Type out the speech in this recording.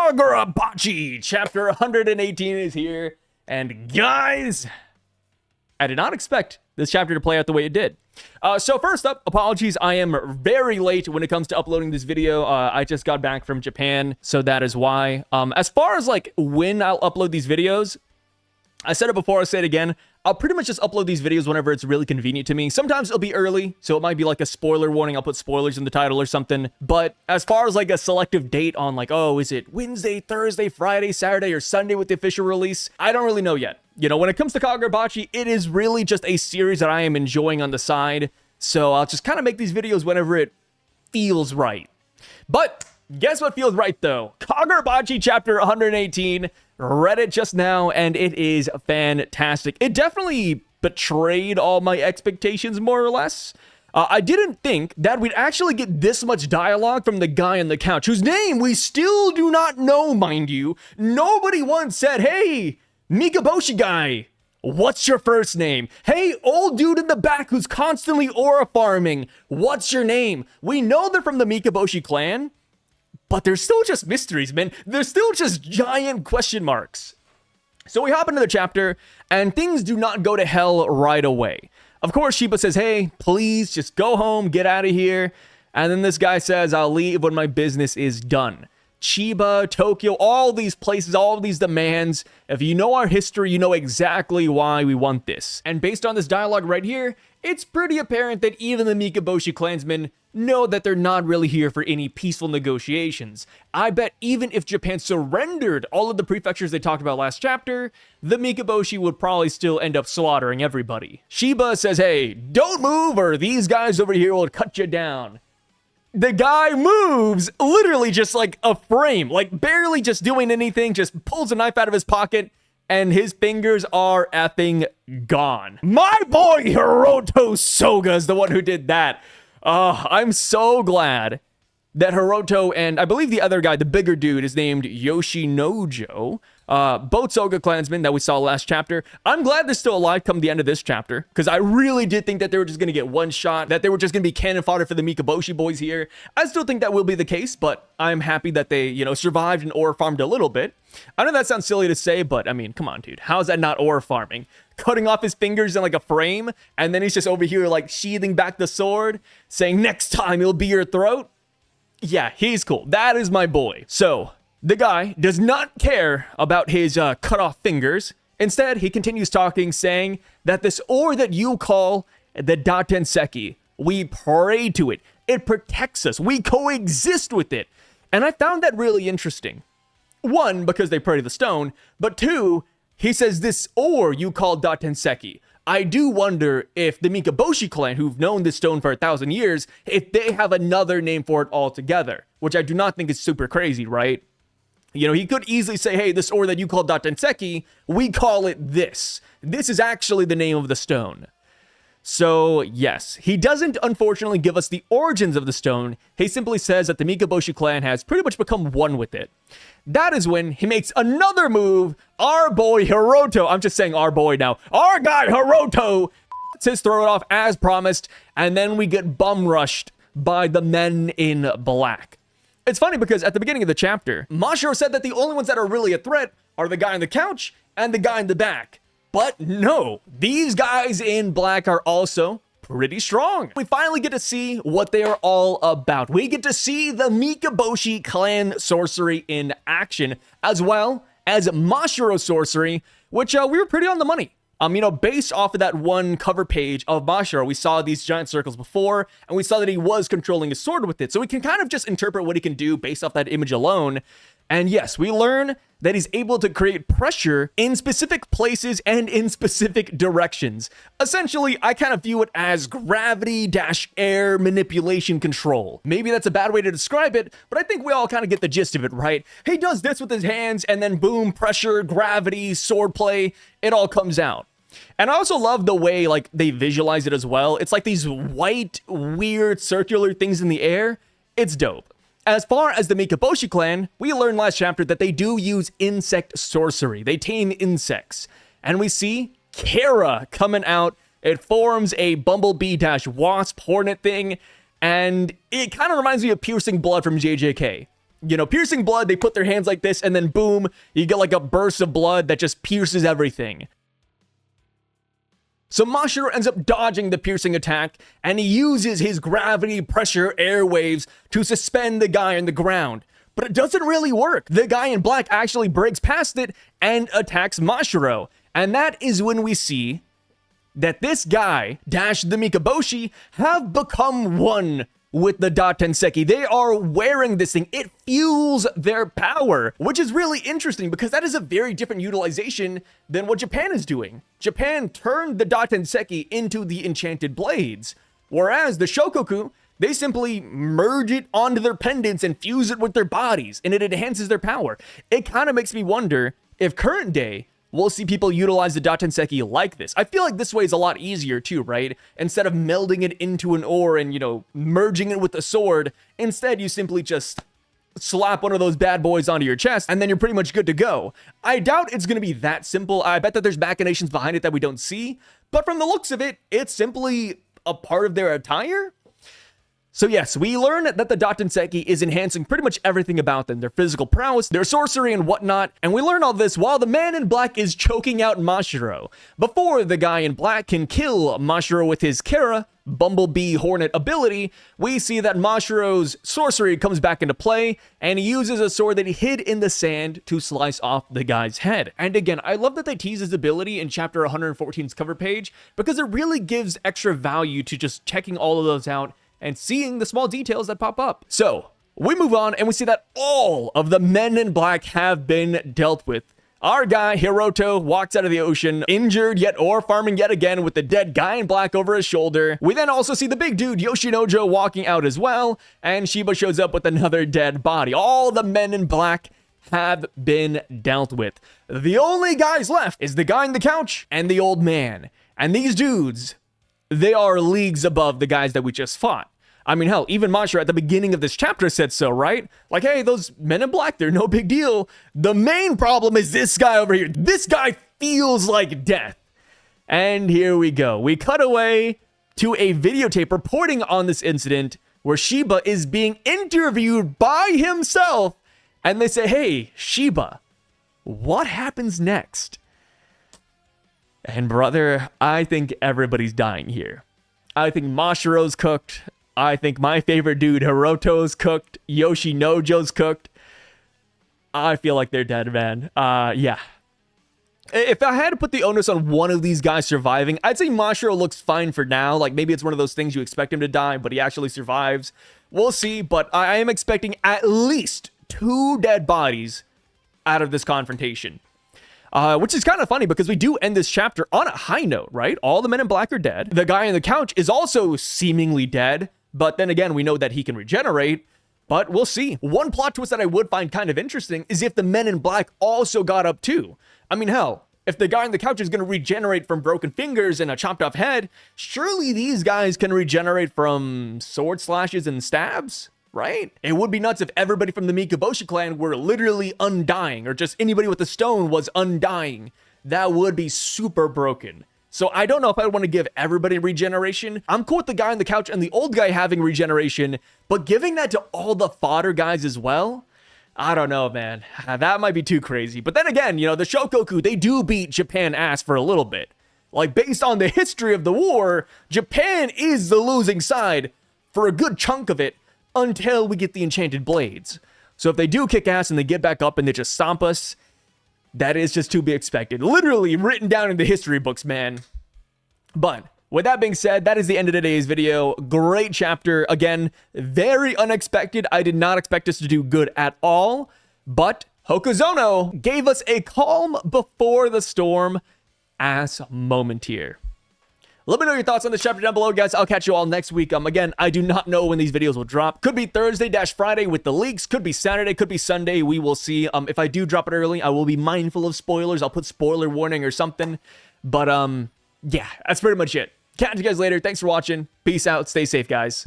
Kagurabachi chapter 118 is here, and guys, I did not expect this chapter to play out the way it did. So first up, apologies, I am very late when it comes to uploading this video. I just got back from Japan, so that is why. As far as like when I'll upload these videos, I said it before, I'll say it again. I'll pretty much just upload these videos whenever it's really convenient to me. Sometimes it'll be early, so it might be like a spoiler warning. I'll put spoilers in the title or something. But as far as like a selective date on like, oh, is it Wednesday, Thursday, Friday, Saturday, or Sunday with the official release? I don't really know yet. You know, when it comes to Kagurabachi, it is really just a series that I am enjoying on the side. So I'll just kind of make these videos whenever it feels right. But guess what feels right though? Kagurabachi chapter 118. Read it just now, and it is fantastic. It definitely betrayed all my expectations, more or less. I didn't think that we'd actually get this much dialogue from the guy on the couch, whose name we still do not know, mind you. Nobody once said, hey, Mikaboshi guy, what's your first name? Hey, old dude in the back who's constantly aura farming, what's your name? We know they're from the Mikaboshi Clan, but they're still just mysteries, man. They're still just giant question marks. So we hop into the chapter, and things do not go to hell right away. Of course, Shiba says, hey, please just go home, get out of here. And then this guy says, I'll leave when my business is done. Chiba, Tokyo, all these places, all these demands. If you know our history, you know exactly why we want this. And based on this dialogue right here, it's pretty apparent that even the Mikaboshi clansmen know that they're not really here for any peaceful negotiations. I bet even if Japan surrendered all of the prefectures they talked about last chapter, the Mikaboshi would probably still end up slaughtering everybody. Shiba says, hey, don't move or these guys over here will cut you down. The guy moves literally just like a frame, like barely just doing anything, just pulls a knife out of his pocket, and his fingers are effing gone. My boy Hiroto Soga is the one who did that. I'm so glad that Hiroto and I believe the other guy, the bigger dude, is named Yoshinojo. Both Soga clansmen that we saw last chapter. I'm glad they're still alive come the end of this chapter, because I really did think that they were just going to get one shot, that they were just going to be cannon fodder for the Mikaboshi boys here. I still think that will be the case, but I'm happy that they, you know, survived and ore farmed a little bit. I know that sounds silly to say, but I mean, come on, dude. How is that not ore farming? Cutting off his fingers in like a frame, and then he's just over here like sheathing back the sword, saying next time it'll be your throat. Yeah, he's cool. That is my boy. So the guy does not care about his cut off fingers. Instead, he continues talking, saying that this ore that you call the Datenseki, we pray to it. It protects us. We coexist with it. And I found that really interesting. One, because they pray to the stone, but two, he says this ore you call Datenseki. I do wonder if the Mikaboshi clan, who've known this stone for 1,000 years, if they have another name for it altogether, which I do not think is super crazy, right? You know, he could easily say, hey, this ore that you call Datenseki, we call it this. This is actually the name of the stone. So, yes, he doesn't unfortunately give us the origins of the stone. He simply says that the Mikaboshi clan has pretty much become one with it. That is when he makes another move. Our boy Hiroto, I'm just saying our boy now, our guy Hiroto cuts his throat off as promised, and then we get bum rushed by the men in black. It's funny because at the beginning of the chapter, Mashiro said that the only ones that are really a threat are the guy on the couch and the guy in the back. But no, these guys in black are also pretty strong. We finally get to see what they are all about. We get to see the Mikaboshi Clan sorcery in action, as well as Mashiro sorcery, which we were pretty on the money. You know, based off of that one cover page of Mashiro, we saw these giant circles before, and we saw that he was controlling his sword with it. So we can kind of just interpret what he can do based off that image alone. And yes, we learn that he's able to create pressure in specific places and in specific directions. Essentially, I kind of view it as gravity-air manipulation control. Maybe that's a bad way to describe it, but I think we all kind of get the gist of it, right? He does this with his hands, and then boom, pressure, gravity, swordplay, it all comes out. And I also love the way, like, they visualize it as well. It's like these white, weird, circular things in the air. It's dope. As far as the Mikaboshi clan, we learned last chapter that they do use insect sorcery. They tame insects. And we see Kara coming out. It forms a bumblebee-wasp hornet thing. And it kind of reminds me of Piercing Blood from JJK. piercing blood. They put their hands like this, and then boom, you get like a burst of blood that just pierces everything. So Mashiro ends up dodging the piercing attack, and he uses his gravity pressure airwaves to suspend the guy on the ground. But it doesn't really work. The guy in black actually breaks past it and attacks Mashiro. And that is when we see that this guy, dash the Mikaboshi, have become one with the Datenseki. They are wearing this thing. It fuels their power, which is really interesting because that is a very different utilization than what Japan is doing. Japan turned the Datenseki into the enchanted blades, whereas the Shokoku, they simply merge it onto their pendants and fuse it with their bodies, and it enhances their power. It kind of makes me wonder if current day we'll see people utilize the Datenseki like this. I feel like this way is a lot easier too, right? Instead of melding it into an ore and, merging it with a sword, instead you simply just slap one of those bad boys onto your chest, and then you're pretty much good to go. I doubt it's going to be that simple. I bet that there's machinations behind it that we don't see, but from the looks of it, it's simply a part of their attire. So yes, we learn that the Datenseki is enhancing pretty much everything about them, their physical prowess, their sorcery and whatnot, and we learn all this while the man in black is choking out Mashiro. Before the guy in black can kill Mashiro with his Kara, Bumblebee Hornet ability, we see that Mashiro's sorcery comes back into play, and he uses a sword that he hid in the sand to slice off the guy's head. And again, I love that they tease his ability in chapter 114's cover page, because it really gives extra value to just checking all of those out and seeing the small details that pop up. So we move on and we see that all of the men in black have been dealt with. Our guy Hiroto walks out of the ocean, injured yet or farming yet again with the dead guy in black over his shoulder. We then also see the big dude Yoshinojo walking out as well, and Shiba shows up with another dead body. All the men in black have been dealt with. The only guys left is the guy on the couch and the old man. And these dudes, they are leagues above the guys that we just fought. I mean, hell, even Mashiro at the beginning of this chapter said so, right? Like, hey, those men in black, they're no big deal. The main problem is this guy over here. This guy feels like death. And here we go. We cut away to a videotape reporting on this incident where Shiba is being interviewed by himself. And they say, hey, Shiba, what happens next? And brother, I think everybody's dying here. I think Mashiro's cooked. I think my favorite dude, Hiroto's cooked. Yoshinojo's cooked. I feel like they're dead, man. Yeah. If I had to put the onus on one of these guys surviving, I'd say Mashiro looks fine for now. Like, maybe it's one of those things you expect him to die, but he actually survives. We'll see, but I am expecting at least 2 dead bodies out of this confrontation. Which is kind of funny because we do end this chapter on a high note, right? All the men in black are dead. The guy on the couch is also seemingly dead, but then again, we know that he can regenerate, but we'll see. One plot twist that I would find kind of interesting is if the men in black also got up too. I mean, hell, if the guy on the couch is going to regenerate from broken fingers and a chopped off head, surely these guys can regenerate from sword slashes and stabs? Right? It would be nuts if everybody from the Mikaboshi clan were literally undying, or just anybody with a stone was undying. That would be super broken. So I don't know if I want to give everybody regeneration. I'm cool with the guy on the couch and the old guy having regeneration, but giving that to all the fodder guys as well? I don't know, man. That might be too crazy. But then again, the Shokoku, they do beat Japan ass for a little bit. Like, based on the history of the war, Japan is the losing side for a good chunk of it, until we get the enchanted blades. So if they do kick ass and they get back up and they just stomp us, that is just to be expected. Literally written down in the history books, man. But with that being said, that is the end of today's video. Great chapter. Again, very unexpected. I did not expect us to do good at all. But Hokuzono gave us a calm before the storm ass moment here. Let me know your thoughts on this chapter down below, guys. I'll catch you all next week. Again, I do not know when these videos will drop. Could be Thursday-Friday with the leaks. Could be Saturday. Could be Sunday. We will see. If I do drop it early, I will be mindful of spoilers. I'll put spoiler warning or something. But, yeah, that's pretty much it. Catch you guys later. Thanks for watching. Peace out. Stay safe, guys.